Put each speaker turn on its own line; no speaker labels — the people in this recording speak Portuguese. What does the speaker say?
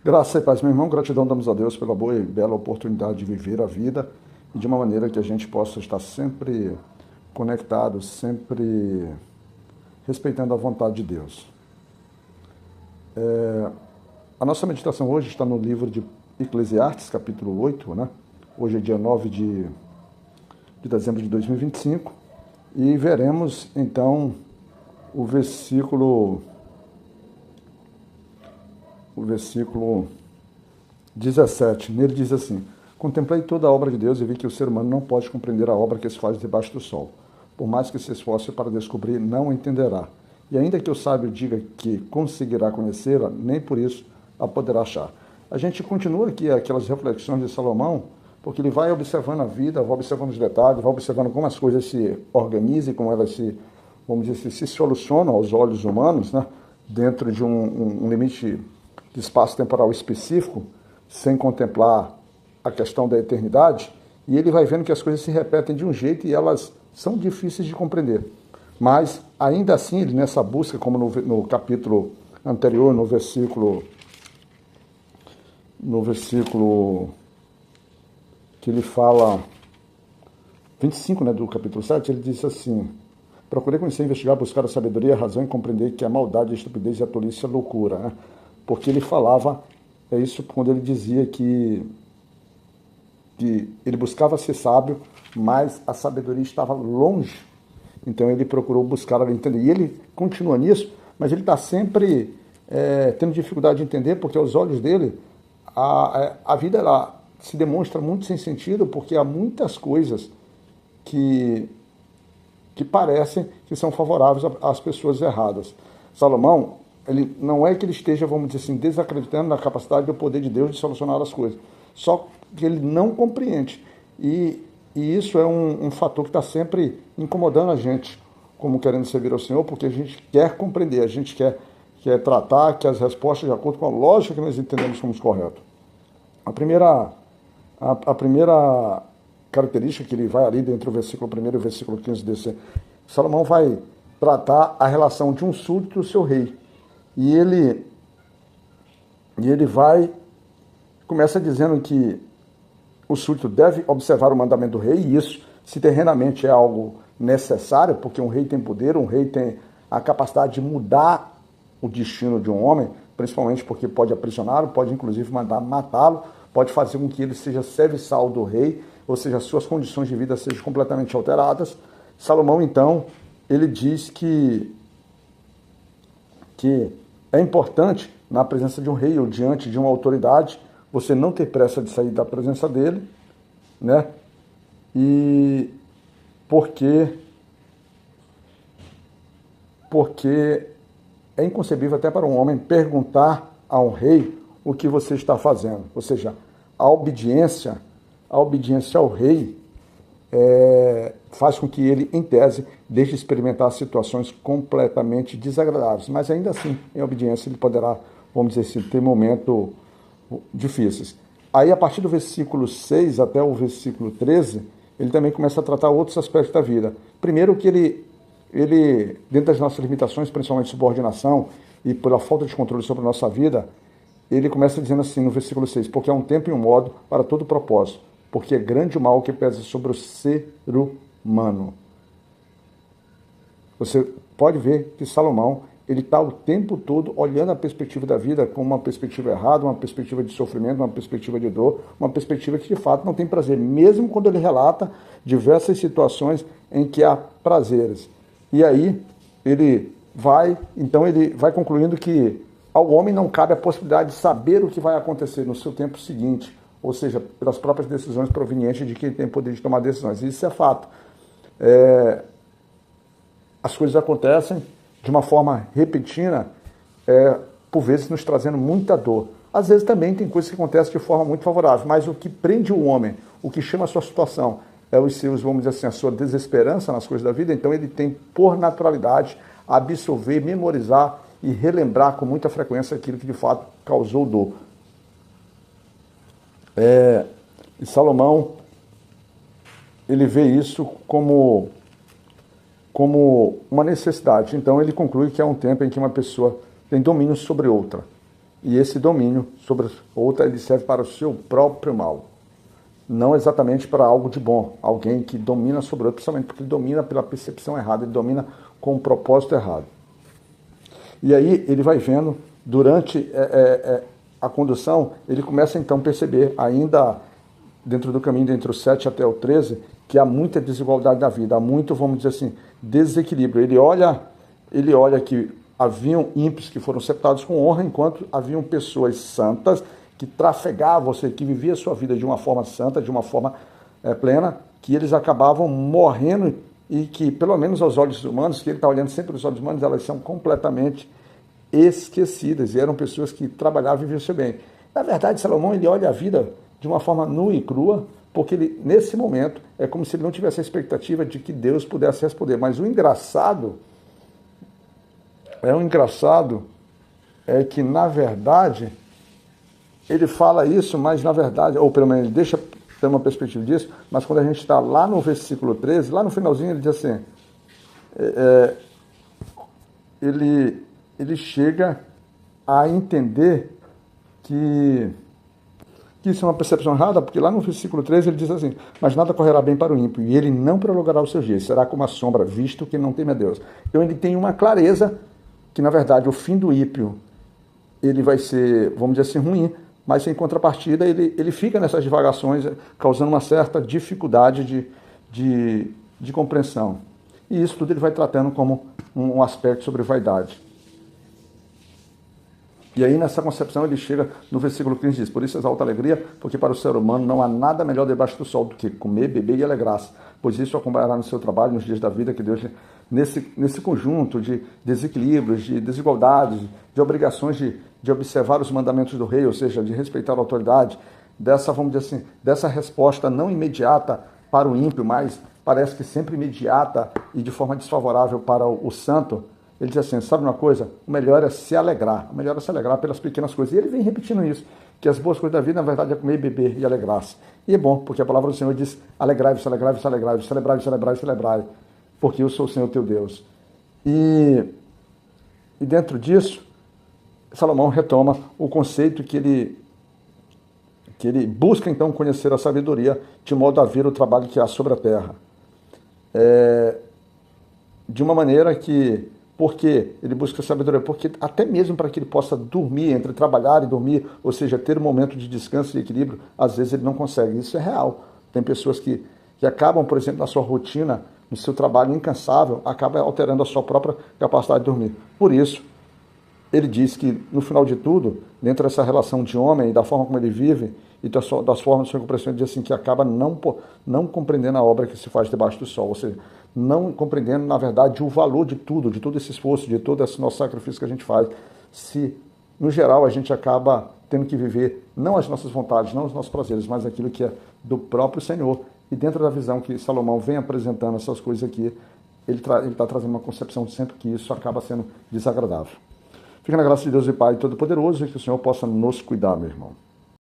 Graça e paz, meu irmão, gratidão damos a Deus pela boa e bela oportunidade de viver a vida e de uma maneira que a gente possa estar sempre conectado, sempre respeitando a vontade de Deus. A nossa meditação hoje está no livro de Eclesiastes, capítulo 8, né? Hoje é dia 9 de dezembro de 2025 e veremos então o versículo 17, nele diz assim: contemplei toda a obra de Deus e vi que o ser humano não pode compreender a obra que se faz debaixo do sol. Por mais que se esforce para descobrir, não entenderá. E ainda que o sábio diga que conseguirá conhecê-la, nem por isso a poderá achar. A gente continua aqui aquelas reflexões de Salomão, porque ele vai observando a vida, vai observando os detalhes, vai observando como as coisas se organizam, como elas se, vamos dizer, se solucionam aos olhos humanos, né? Dentro de um limite de espaço temporal específico, sem contemplar a questão da eternidade, e ele vai vendo que as coisas se repetem de um jeito e elas são difíceis de compreender. Mas, ainda assim, ele nessa busca, como no capítulo anterior, no versículo que ele fala, 25, né, do capítulo 7, ele diz assim: procurei conhecer, investigar, buscar a sabedoria, a razão e compreender que a maldade, a estupidez e a tolice é loucura, né? Porque ele falava, é isso quando ele dizia que ele buscava ser sábio, mas a sabedoria estava longe. Então ele procurou buscar ela entender. E ele continua nisso, mas ele está sempre tendo dificuldade de entender, porque aos olhos dele a vida ela se demonstra muito sem sentido, porque há muitas coisas que parecem que são favoráveis às pessoas erradas. Salomão, ele não é que ele esteja, vamos dizer assim, desacreditando na capacidade e do poder de Deus de solucionar as coisas, só que ele não compreende. E isso é um fator que está sempre incomodando a gente, como querendo servir ao Senhor, porque a gente quer compreender, a gente quer tratar que as respostas de acordo com a lógica que nós entendemos como correto. A primeira característica que ele vai ali dentro do versículo 1 e o versículo 15 desse, Salomão vai tratar a relação de um súdito e o seu rei. E ele começa dizendo que o súdito deve observar o mandamento do rei, e isso, se terrenamente é algo necessário, porque um rei tem poder, um rei tem a capacidade de mudar o destino de um homem, principalmente porque pode aprisioná-lo, pode inclusive mandar matá-lo, pode fazer com que ele seja serviçal do rei, ou seja, suas condições de vida sejam completamente alteradas. Salomão, então, ele diz que é importante, na presença de um rei ou diante de uma autoridade, você não ter pressa de sair da presença dele, né? E porque é inconcebível até para um homem perguntar a um rei o que você está fazendo. Ou seja, a obediência ao rei faz com que ele, em tese, deixe de experimentar situações completamente desagradáveis. Mas ainda assim, em obediência, ele poderá, vamos dizer assim, ter momentos difíceis. Aí, a partir do versículo 6 até o versículo 13, ele também começa a tratar outros aspectos da vida. Primeiro que ele, dentro das nossas limitações, principalmente subordinação e pela falta de controle sobre a nossa vida, ele começa dizendo assim no versículo 6, porque há um tempo e um modo para todo propósito, porque é grande o mal que pesa sobre o ser humano. Você pode ver que Salomão, ele está o tempo todo olhando a perspectiva da vida como uma perspectiva errada, uma perspectiva de sofrimento, uma perspectiva de dor, uma perspectiva que de fato não tem prazer, mesmo quando ele relata diversas situações em que há prazeres. E aí ele vai concluindo que ao homem não cabe a possibilidade de saber o que vai acontecer no seu tempo seguinte, ou seja, pelas próprias decisões provenientes de quem tem poder de tomar decisões. Isso é fato. As coisas acontecem de uma forma repentina, por vezes nos trazendo muita dor. Às vezes também tem coisas que acontecem de forma muito favorável, mas o que prende o homem, o que chama a sua situação, é os seus, vamos dizer assim, a sua desesperança nas coisas da vida. Então ele tem, por naturalidade, absorver, memorizar e relembrar com muita frequência aquilo que de fato causou dor. E Salomão, ele vê isso como uma necessidade. Então ele conclui que há um tempo em que uma pessoa tem domínio sobre outra. E esse domínio sobre outra, ele serve para o seu próprio mal. Não exatamente para algo de bom. Alguém que domina sobre outro, principalmente porque ele domina pela percepção errada, ele domina com um propósito errado. E aí ele vai vendo, durante a condução, ele começa então a perceber, ainda dentro do caminho entre o 7 até o 13, que há muita desigualdade na vida, há muito, vamos dizer assim, desequilíbrio. Ele olha que haviam ímpios que foram sepultados com honra, enquanto haviam pessoas santas que trafegavam, ou seja, que viviam a sua vida de uma forma santa, de uma forma plena, que eles acabavam morrendo e que, pelo menos aos olhos humanos, que ele está olhando sempre os olhos humanos, elas são completamente esquecidas, e eram pessoas que trabalhavam e viviam seu bem. Na verdade, Salomão, ele olha a vida de uma forma nua e crua, porque ele, nesse momento, é como se ele não tivesse a expectativa de que Deus pudesse responder. Mas o engraçado é que, na verdade, ele fala isso, mas na verdade, ou pelo menos ele deixa ter uma perspectiva disso, mas quando a gente está lá no versículo 13, lá no finalzinho ele diz assim, ele chega a entender que isso é uma percepção errada, porque lá no versículo 13 ele diz assim, mas nada correrá bem para o ímpio, e ele não prolongará os seus dias, será como a sombra, visto que não teme a Deus. Então ele tem uma clareza que, na verdade, o fim do ímpio, ele vai ser, vamos dizer assim, ruim, mas em contrapartida ele fica nessas divagações, causando uma certa dificuldade de compreensão. E isso tudo ele vai tratando como um aspecto sobre vaidade. E aí, nessa concepção, ele chega no versículo 15 diz, por isso exalta a alegria, porque para o ser humano não há nada melhor debaixo do sol do que comer, beber e alegrar-se, pois isso o acompanhará no seu trabalho, nos dias da vida que Deus, nesse conjunto de desequilíbrios, de desigualdades, de obrigações de observar os mandamentos do rei, ou seja, de respeitar a autoridade, dessa, vamos dizer assim, dessa resposta não imediata para o ímpio, mas parece que sempre imediata e de forma desfavorável para o santo. Ele diz assim, sabe uma coisa? O melhor é se alegrar. O melhor é se alegrar pelas pequenas coisas. E ele vem repetindo isso, que as boas coisas da vida, na verdade, é comer, beber e alegrar-se. E é bom, porque a palavra do Senhor diz, alegrai-vos, alegrai-vos, alegrai-vos, celebrai-vos, celebrai-vos, celebrai, porque eu sou o Senhor teu Deus. E dentro disso, Salomão retoma o conceito que ele busca, então, conhecer a sabedoria, de modo a ver o trabalho que há sobre a terra. De uma maneira que... Por que ele busca sabedoria? Porque até mesmo para que ele possa dormir, entre trabalhar e dormir, ou seja, ter um momento de descanso e equilíbrio, às vezes ele não consegue. Isso é real. Tem pessoas que acabam, por exemplo, na sua rotina, no seu trabalho incansável, acaba alterando a sua própria capacidade de dormir. Por isso, ele diz que, no final de tudo, dentro dessa relação de homem e da forma como ele vive, e das formas de sua compreensão, ele diz assim, que acaba não compreendendo a obra que se faz debaixo do sol, ou seja, não compreendendo, na verdade, o valor de tudo, de todo esse esforço, de todo esse nosso sacrifício que a gente faz. Se, no geral, a gente acaba tendo que viver não as nossas vontades, não os nossos prazeres, mas aquilo que é do próprio Senhor. E dentro da visão que Salomão vem apresentando essas coisas aqui, ele está trazendo uma concepção de sempre que isso acaba sendo desagradável. Fica na graça de Deus e Pai Todo-Poderoso e que o Senhor possa nos cuidar, meu irmão.